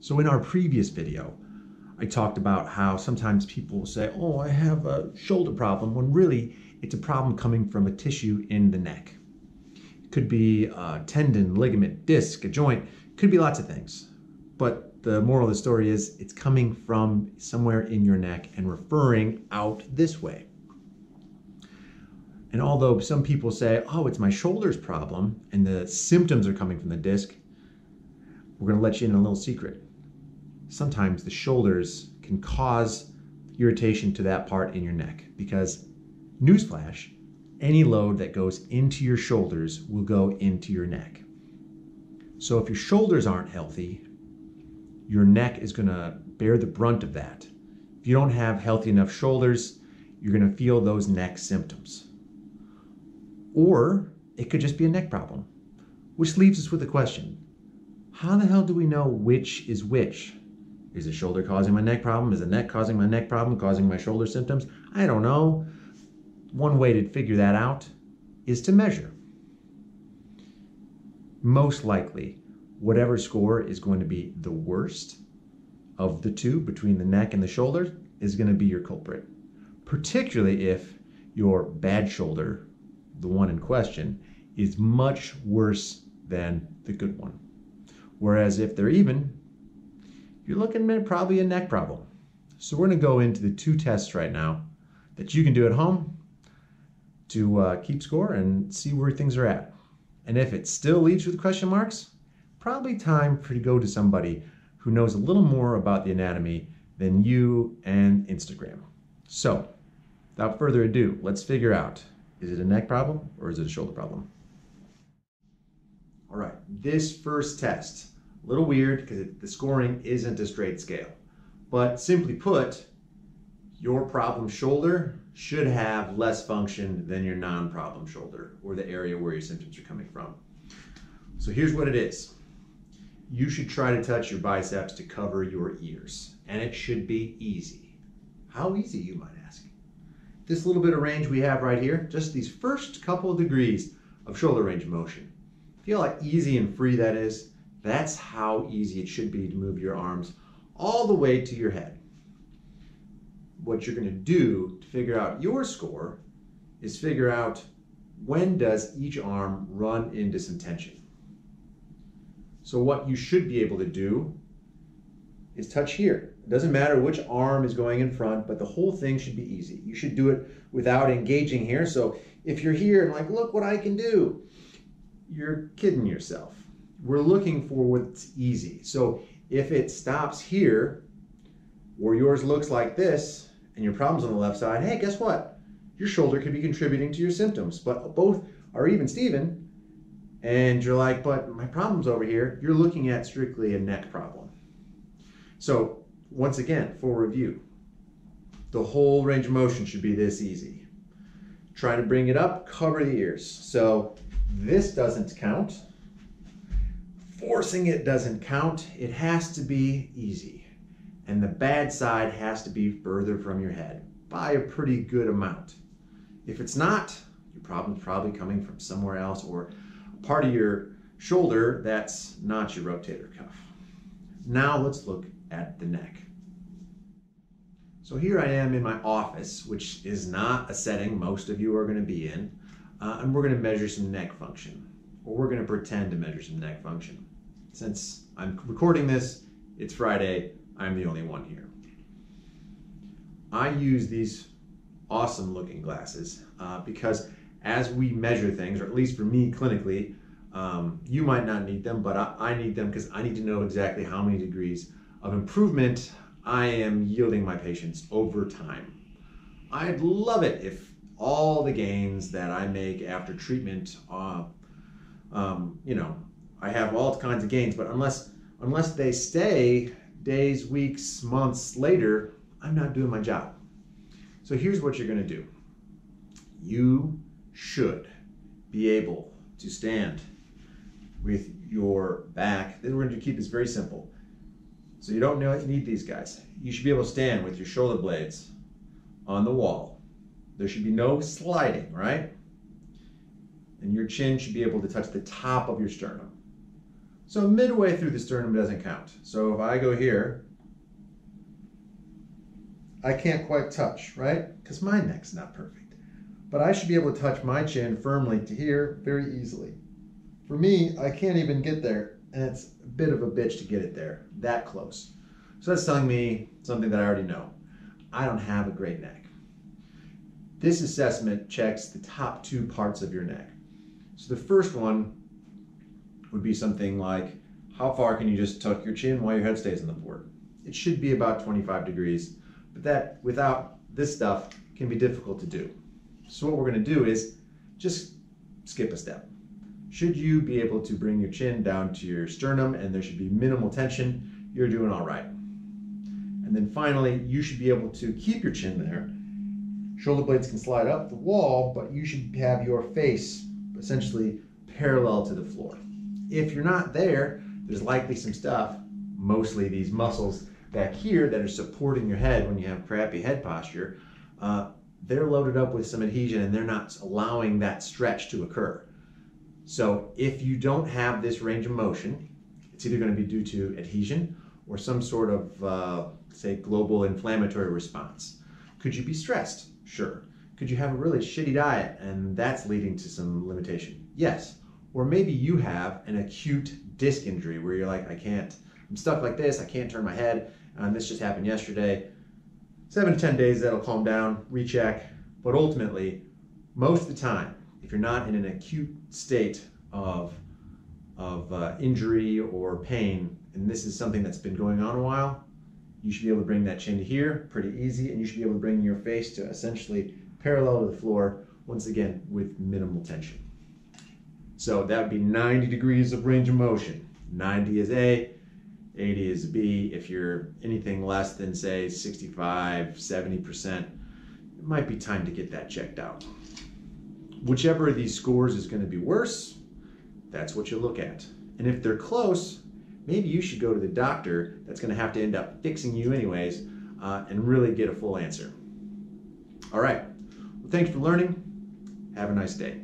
So in our previous video, I talked about how sometimes people will say, oh, I have a shoulder problem, when really it's a problem coming from a tissue in the neck. It could be a tendon, ligament, disc, a joint, could be lots of things. But the moral of the story is it's coming from somewhere in your neck and referring out this way. And although some people say, oh, it's my shoulder's problem and the symptoms are coming from the disc, we're going to let you in a little secret. Sometimes the shoulders can cause irritation to that part in your neck because, newsflash, any load that goes into your shoulders will go into your neck. So if your shoulders aren't healthy, your neck is going to bear the brunt of that. If you don't have healthy enough shoulders, you're going to feel those neck symptoms. Or it could just be a neck problem, which leaves us with a question. How the hell do we know which is which? Is the shoulder causing my neck problem? Is the neck causing my neck problem, causing my shoulder symptoms? I don't know. One way to figure that out is to measure. Most likely, whatever score is going to be the worst of the two between the neck and the shoulder is going to be your culprit, particularly if your bad shoulder, the one in question, is much worse than the good one. Whereas if they're even, you're looking at probably a neck problem. So we're going to go into the two tests right now that you can do at home to keep score and see where things are at. And if it still leaves you with question marks, probably time for you to go to somebody who knows a little more about the anatomy than you and Instagram. So without further ado, let's figure out, is it a neck problem or is it a shoulder problem? All right, this first test, a little weird because the scoring isn't a straight scale. But simply put, your problem shoulder should have less function than your non-problem shoulder, or the area where your symptoms are coming from. So here's what it is. You should try to touch your biceps to cover your ears, and it should be easy. How easy, you might ask? This little bit of range we have right here, just these first couple of degrees of shoulder range of motion. Feel how easy and free that is? That's how easy it should be to move your arms all the way to your head. What you're going to do to figure out your score is figure out when does each arm run into some tension. So what you should be able to do is touch here. It doesn't matter which arm is going in front, but the whole thing should be easy. You should do it without engaging here. So if you're here and like, look what I can do, you're kidding yourself. We're looking for what's easy. So if it stops here, where yours looks like this, and your problem's on the left side, hey, guess what? Your shoulder could be contributing to your symptoms, but both are even Steven, and you're like, but my problem's over here. You're looking at strictly a neck problem. So once again, for review, the whole range of motion should be this easy. Try to bring it up, cover the ears. So this doesn't count. Forcing it doesn't count. It has to be easy. And the bad side has to be further from your head by a pretty good amount. If it's not, your problem's probably coming from somewhere else or a part of your shoulder that's not your rotator cuff. Now let's look at the neck. So here I am in my office, which is not a setting most of you are going to be in, and we're going to measure some neck function, or we're going to pretend to measure some neck function. Since I'm recording this, it's Friday, I'm the only one here. I use these awesome looking glasses because as we measure things, or at least for me clinically, you might not need them, but I need them because I need to know exactly how many degrees of improvement I am yielding my patients over time. I'd love it if all the gains that I make after treatment, I have all kinds of gains, but unless they stay days, weeks, months later, I'm not doing my job. So here's what you're going to do. You should be able to stand with your back. Then we're going to keep this very simple. So you don't need these guys. You should be able to stand with your shoulder blades on the wall. There should be no sliding, right? And your chin should be able to touch the top of your sternum. So midway through the sternum doesn't count. So if I go here, I can't quite touch, right? Because my neck's not perfect. But I should be able to touch my chin firmly to here very easily. For me, I can't even get there, and it's a bit of a bitch to get it there, that close. So that's telling me something that I already know. I don't have a great neck. This assessment checks the top two parts of your neck. So the first one would be something like, how far can you just tuck your chin while your head stays on the board? It should be about 25 degrees, but that, without this stuff, can be difficult to do. So what we're going to do is just skip a step. Should you be able to bring your chin down to your sternum and there should be minimal tension, you're doing all right. And then finally, you should be able to keep your chin there. Shoulder blades can slide up the wall, but you should have your face essentially parallel to the floor. If you're not there, there's likely some stuff, mostly these muscles back here that are supporting your head when you have crappy head posture. They're loaded up with some adhesion and they're not allowing that stretch to occur. So if you don't have this range of motion, it's either going to be due to adhesion or some sort of, say, global inflammatory response. Could you be stressed? Sure. Could you have a really shitty diet and that's leading to some limitation? Yes. Or maybe you have an acute disc injury where you're like, I'm stuck like this, I can't turn my head, and this just happened yesterday. 7 to 10 days, that'll calm down, recheck. But ultimately, most of the time, if you're not in an acute state of injury or pain, and this is something that's been going on a while, you should be able to bring that chin to here pretty easy, and you should be able to bring your face to essentially parallel to the floor, once again, with minimal tension. So that would be 90 degrees of range of motion. 90 is A, 80 is B. If you're anything less than, say, 65, 70%, it might be time to get that checked out. Whichever of these scores is going to be worse, that's what you look at. And if they're close, maybe you should go to the doctor that's going to have to end up fixing you anyways and really get a full answer. All right. Well, thanks for learning. Have a nice day.